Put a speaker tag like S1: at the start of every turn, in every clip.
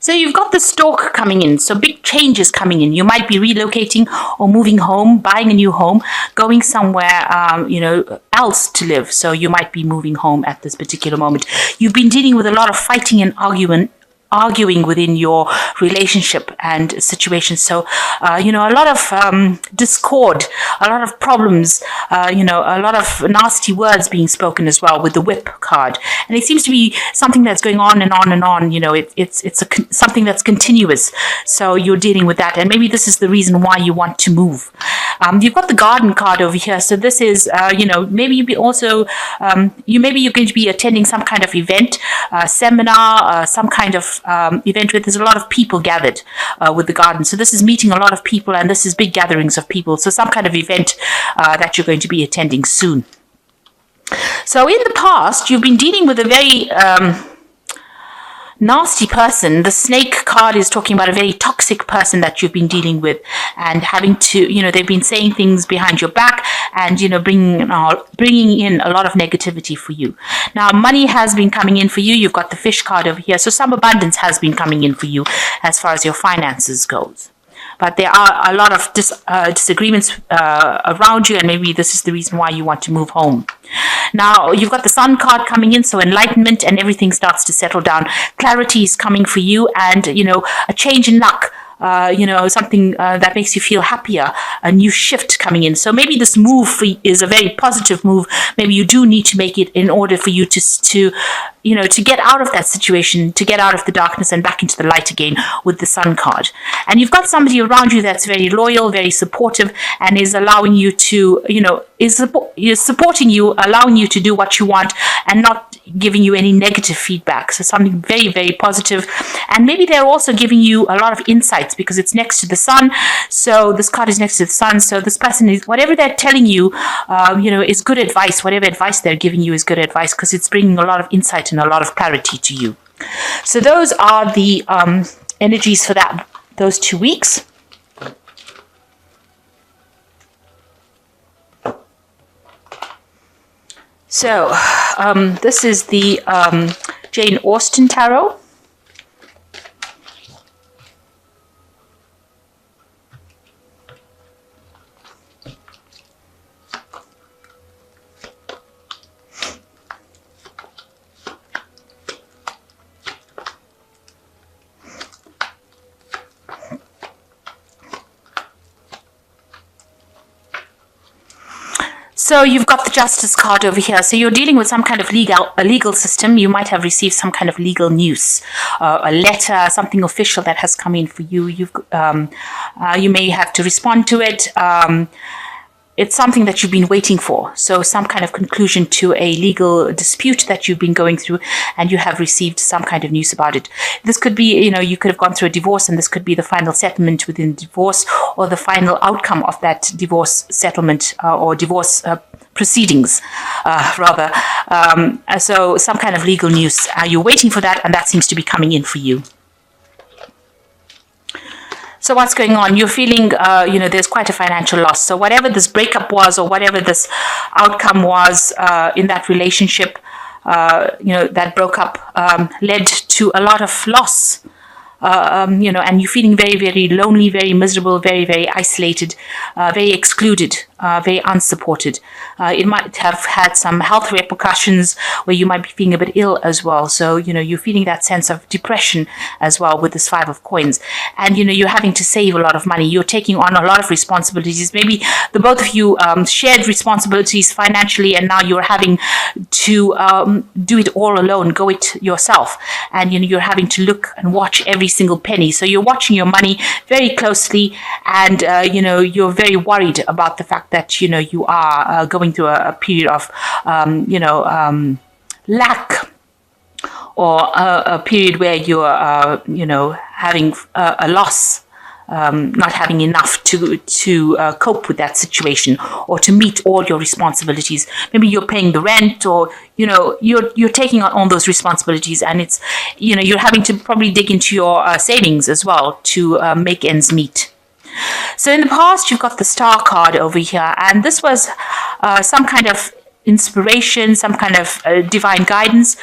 S1: So you've got the stork coming in. So big changes coming in. You might be relocating or moving home, buying a new home, going somewhere, else to live. So you might be moving home at this particular moment. You've been dealing with a lot of fighting and arguing within your relationship and situation. So, a lot of discord, a lot of problems, a lot of nasty words being spoken as well with the whip card. And it seems to be something that's going on and on and on. It's something that's continuous. So you're dealing with that. And maybe this is the reason why you want to move. You've got the garden card over here. So this is, maybe you're going to be attending some kind of event, seminar, some kind of event where there's a lot of people gathered with the garden. So this is meeting a lot of people, and this is big gatherings of people. So some kind of event that you're going to be attending soon. So in the past, you've been dealing with a very nasty person. The snake card is talking about a very toxic person that you've been dealing with, and having to, they've been saying things behind your back, and bringing in a lot of negativity for you. Now, money has been coming in for you. You've got the fish card over here, so some abundance has been coming in for you as far as your finances goes. But there are a lot of disagreements around you, and maybe this is the reason why you want to move home. Now, you've got the sun card coming in, so enlightenment, and everything starts to settle down. Clarity is coming for you, and, a change in luck. Something that makes you feel happier, a new shift coming in. So maybe this move is a very positive move. Maybe you do need to make it in order for you to get out of that situation, to get out of the darkness and back into the light again with the sun card. And you've got somebody around you that's very loyal, very supportive, and is allowing you to, is supporting you, allowing you to do what you want, and not giving you any negative feedback. So something very, very positive. And maybe they're also giving you a lot of insights because it's next to the sun. So this card is next to the sun. So this person is, whatever they're telling you, is good advice. Whatever advice they're giving you is good advice because it's bringing a lot of insight and a lot of clarity to you. So those are the energies for those 2 weeks. So this is the Jane Austen Tarot. So you've got the Justice card over here. So you're dealing with some kind of legal system. You might have received some kind of legal news, a letter, something official that has come in for you. You may have to respond to it. It's something that you've been waiting for. So some kind of conclusion to a legal dispute that you've been going through, and you have received some kind of news about it. This could be, you could have gone through a divorce, and this could be the final settlement within divorce, or the final outcome of that divorce settlement or divorce proceedings, rather. So some kind of legal news. You're waiting for that, and that seems to be coming in for you. So what's going on? You're feeling, there's quite a financial loss. So whatever this breakup was, or whatever this outcome was in that relationship, that broke up, led to a lot of loss. And you're feeling very, very lonely, very miserable, very, very isolated, very excluded, very unsupported. It might have had some health repercussions where you might be feeling a bit ill as well. So, you're feeling that sense of depression as well with this 5 of coins. And, you're having to save a lot of money. You're taking on a lot of responsibilities. Maybe the both of you shared responsibilities financially, and now you're having to do it all alone, go it yourself. And, you're having to look and watch every single penny. So you're watching your money very closely, and you're very worried about the fact that you are going through a period of lack, or a period where you're having a loss, not having enough to cope with that situation, or to meet all your responsibilities. Maybe you're paying the rent, or you're taking on all those responsibilities, and it's you're having to probably dig into your savings as well to make ends meet. So in the past, you've got the Star card over here, and this was some kind of inspiration, some kind of divine guidance.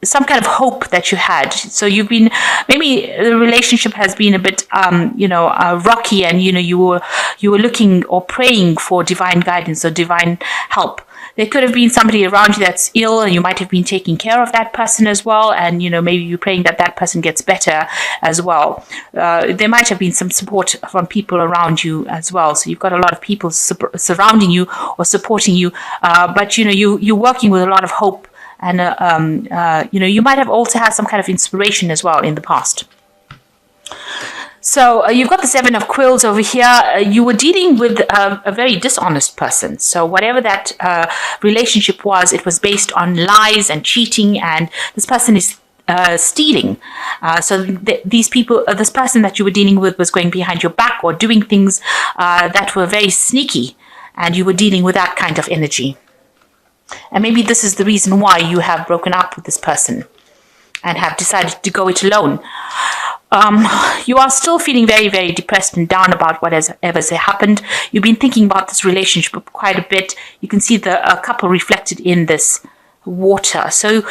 S1: some kind of hope that you had. So you've been, maybe the relationship has been a bit, rocky, and you were looking or praying for divine guidance or divine help. There could have been somebody around you that's ill, and you might have been taking care of that person as well. And, maybe you're praying that that person gets better as well. There might have been some support from people around you as well. So you've got a lot of people surrounding you or supporting you. But, you're working with a lot of hope. And, you might have also had some kind of inspiration as well in the past. So you've got the Seven of Quills over here. You were dealing with a very dishonest person. So whatever that relationship was, it was based on lies and cheating, and this person is stealing. This person that you were dealing with was going behind your back or doing things that were very sneaky, and you were dealing with that kind of energy. And maybe this is the reason why you have broken up with this person and have decided to go it alone. You are still feeling very, very depressed and down about whatever has happened. You've been thinking about this relationship quite a bit. You can see the couple reflected in this water. So,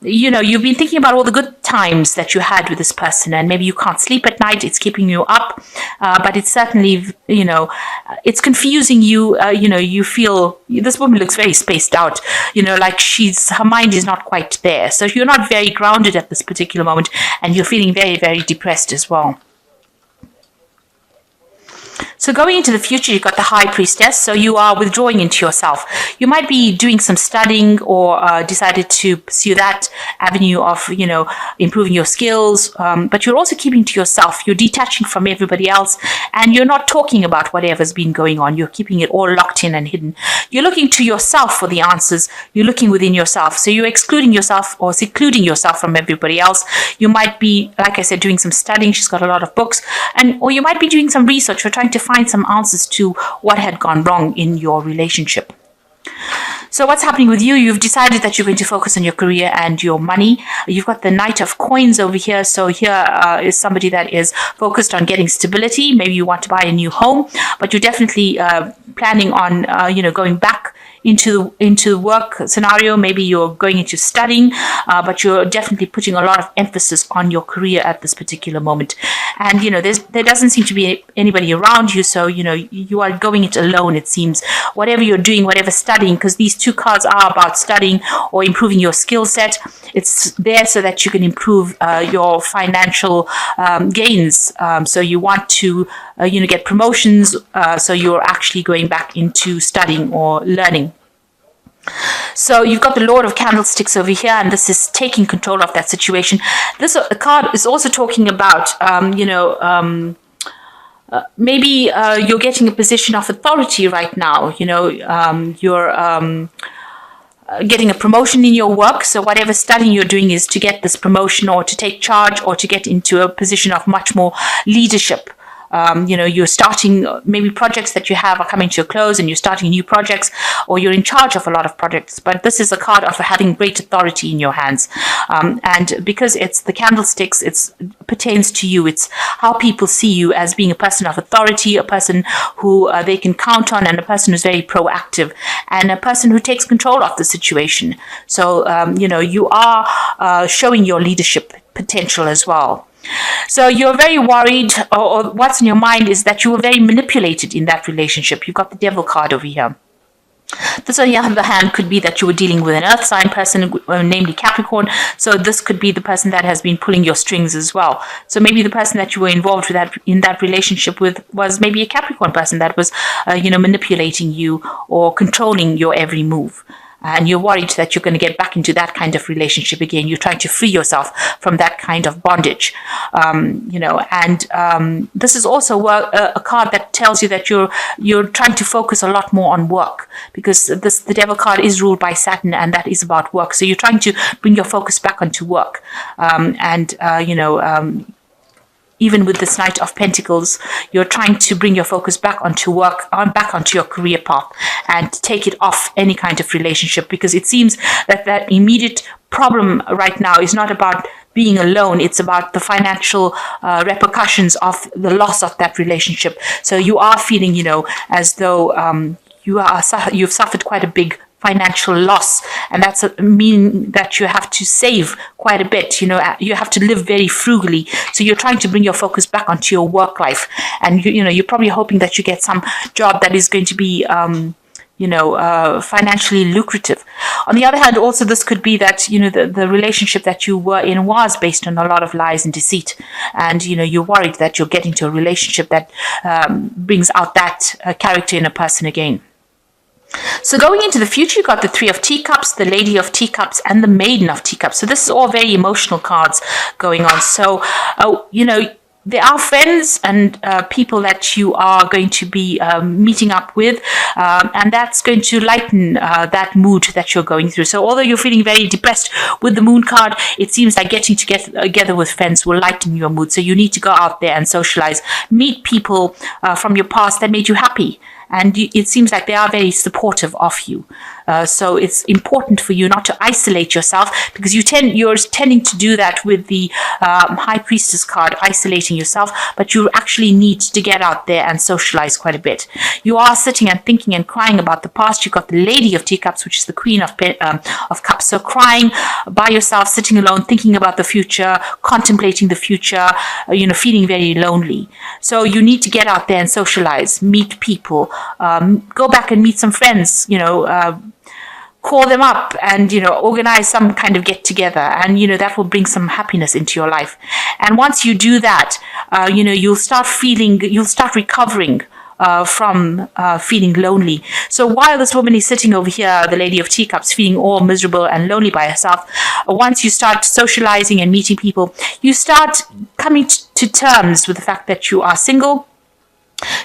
S1: you've been thinking about all the good times that you had with this person, and maybe you can't sleep at night. It's keeping you up, but it's certainly, it's confusing you. You feel this woman looks very spaced out, like her mind is not quite there. So you're not very grounded at this particular moment, and you're feeling very, very depressed as well. So going into the future, you've got the High Priestess. So you are withdrawing into yourself. You might be doing some studying, or decided to pursue that avenue of, improving your skills. But you're also keeping to yourself. You're detaching from everybody else, and you're not talking about whatever's been going on. You're keeping it all locked in and hidden. You're looking to yourself for the answers. You're looking within yourself. So you're excluding yourself or secluding yourself from everybody else. You might be, like I said, doing some studying. She's got a lot of books, or you might be doing some research or trying to find some answers to what had gone wrong in your relationship. So what's happening with you? You've decided that you're going to focus on your career and your money. You've got the Knight of Coins over here. So here is somebody that is focused on getting stability. Maybe you want to buy a new home, but you're definitely planning on, going back into the work scenario. Maybe you're going into studying, but you're definitely putting a lot of emphasis on your career at this particular moment. And there doesn't seem to be anybody around you, so you are going it alone, it seems. Whatever you're doing, whatever studying, because these two cards are about studying or improving your skill set. It's there so that you can improve your financial gains. So you want to get promotions, so you're actually going back into studying or learning. So you've got the Lord of Candlesticks over here, and this is taking control of that situation. This card is also talking about, maybe you're getting a position of authority right now. You're getting a promotion in your work. So whatever studying you're doing is to get this promotion, or to take charge, or to get into a position of much more leadership. You're starting, maybe projects that you have are coming to a close, and you're starting new projects, or you're in charge of a lot of projects. But this is a card of having great authority in your hands. And because it's the candlesticks, it pertains to you. It's how people see you as being a person of authority, a person who they can count on, and a person who's very proactive, and a person who takes control of the situation. So, you are showing your leadership potential as well. So you're very worried, or what's in your mind is that you were very manipulated in that relationship. You've got the Devil card over here. This, on the other hand, could be that you were dealing with an earth sign person, namely Capricorn. So this could be the person that has been pulling your strings as well. So maybe the person that you were involved with in that relationship with was maybe a Capricorn person that was, manipulating you or controlling your every move. And you're worried that you're going to get back into that kind of relationship again. You're trying to free yourself from that kind of bondage, and this is also a card that tells you that you're trying to focus a lot more on work, because the Devil card is ruled by Saturn, and that is about work. So you're trying to bring your focus back onto work, even with this Knight of Pentacles, you're trying to bring your focus back onto work, back onto your career path, and take it off any kind of relationship, because it seems that immediate problem right now is not about being alone. It's about the financial repercussions of the loss of that relationship. So you are feeling, as though you've suffered quite a big financial loss, and that's meaning that you have to save quite a bit. You have to live very frugally. So you're trying to bring your focus back onto your work life, and you're probably hoping that you get some job that is going to be financially lucrative. On the other hand, also this could be that the relationship that you were in was based on a lot of lies and deceit, and you're worried that you'll get into a relationship that brings out that character in a person again. So going into the future, you got the Three of Teacups, the Lady of Teacups, and the Maiden of Teacups. So this is all very emotional cards going on. So there are friends and people that you are going to be meeting up with, and that's going to lighten that mood that you're going through. So although you're feeling very depressed with the Moon card, it seems like getting together with friends will lighten your mood. So you need to go out there and socialize, meet people from your past that made you happy. And it seems like they are very supportive of you. So it's important for you not to isolate yourself, because you're tending to do that with the High Priestess card, isolating yourself, but you actually need to get out there and socialize quite a bit. You are sitting and thinking and crying about the past. You've got the Lady of Teacups, which is the Queen of Cups. So crying by yourself, sitting alone, thinking about the future, contemplating the future, feeling very lonely. So you need to get out there and socialize, meet people, go back and meet some friends, call them up and organize some kind of get together, and that will bring some happiness into your life. And once you do that, you'll start recovering from feeling lonely. So while this woman is sitting over here, the Lady of Teacups, feeling all miserable and lonely by herself, once you start socializing and meeting people, you start coming to terms with the fact that you are single.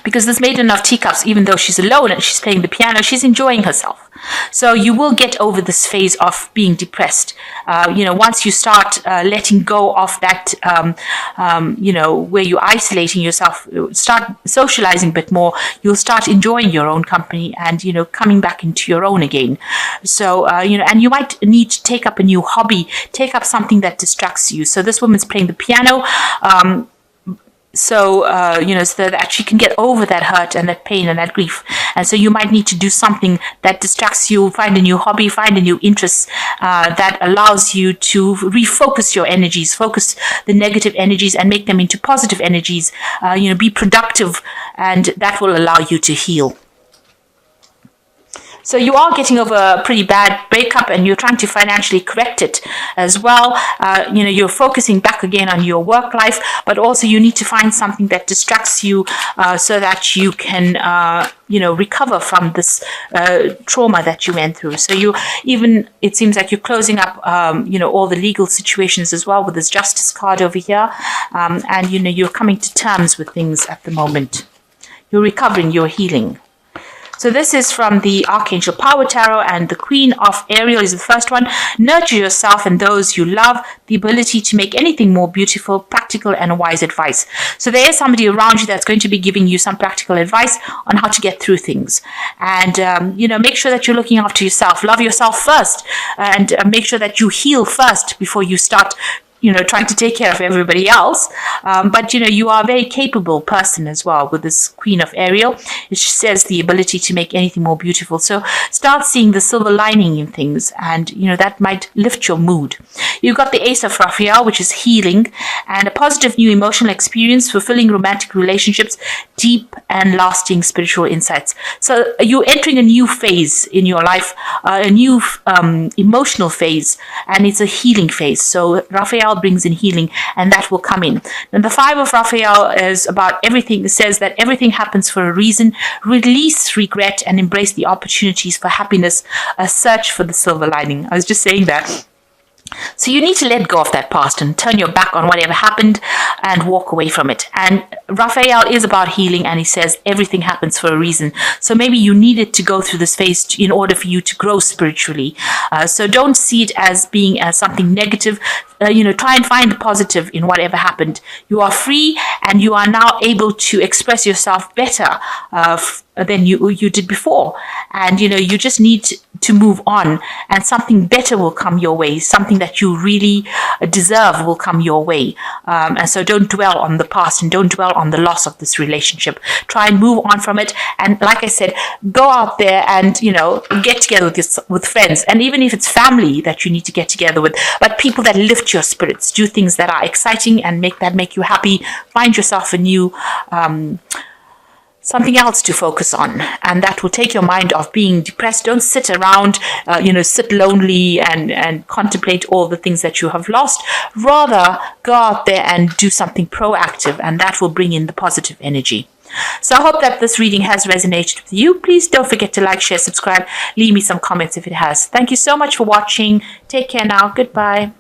S1: Because this Maiden of Teacups, even though she's alone and she's playing the piano, she's enjoying herself. So you will get over this phase of being depressed. Once you start letting go of that, where you're isolating yourself, start socializing a bit more, you'll start enjoying your own company and, coming back into your own again. So, and you might need to take up a new hobby, take up something that distracts you. So this woman's playing the piano. So that she can get over that hurt and that pain and that grief. And so you might need to do something that distracts you, find a new hobby, find a new interest that allows you to refocus your energies, focus the negative energies and make them into positive energies, be productive, and that will allow you to heal. So you are getting over a pretty bad breakup and you're trying to financially correct it as well. You're focusing back again on your work life, but also you need to find something that distracts you so that you can, recover from this trauma that you went through. So it seems like you're closing up, all the legal situations as well with this Justice card over here. And, you're coming to terms with things at the moment. You're recovering, you're healing. So this is from the Archangel Power Tarot, and the Queen of Aries is the first one. Nurture yourself and those you love, the ability to make anything more beautiful, practical and wise advice. So there is somebody around you that's going to be giving you some practical advice on how to get through things. And, make sure that you're looking after yourself. Love yourself first, and make sure that you heal first before you start trying to take care of everybody else. But, you are a very capable person as well with this Queen of Aries. It says the ability to make anything more beautiful. So start seeing the silver lining in things, and, that might lift your mood. You've got the Ace of Raphael, which is healing and a positive new emotional experience, fulfilling romantic relationships, deep and lasting spiritual insights. So you're entering a new phase in your life, a new emotional phase, and it's a healing phase. So Raphael brings in healing, and that will come in. And the Five of Raphael is about everything. It says that everything happens for a reason. Release regret and embrace the opportunities for happiness. Search for the silver lining. I was just saying that. So you need to let go of that past and turn your back on whatever happened and walk away from it. And Raphael is about healing, and he says everything happens for a reason. So maybe you needed to go through this phase in order for you to grow spiritually. So don't see it as being something negative. Try and find the positive in whatever happened. You are free, and you are now able to express yourself better than you did before. And, you just need to move on, and something better will come your way. Something that you really deserve will come your way. And so don't dwell on the past and don't dwell on the loss of this relationship. Try and move on from it. And like I said, go out there and, get together with friends. And even if it's family that you need to get together with, but people that lift your spirits, do things that are exciting and make you happy. Find yourself a new something else to focus on, and that will take your mind off being depressed. Don't sit around, sit lonely and contemplate all the things that you have lost. Rather, go out there and do something proactive, and that will bring in the positive energy. So I hope that this reading has resonated with you. Please don't forget to like, share, subscribe, leave me some comments if it has. Thank you so much for watching. Take care now. Goodbye.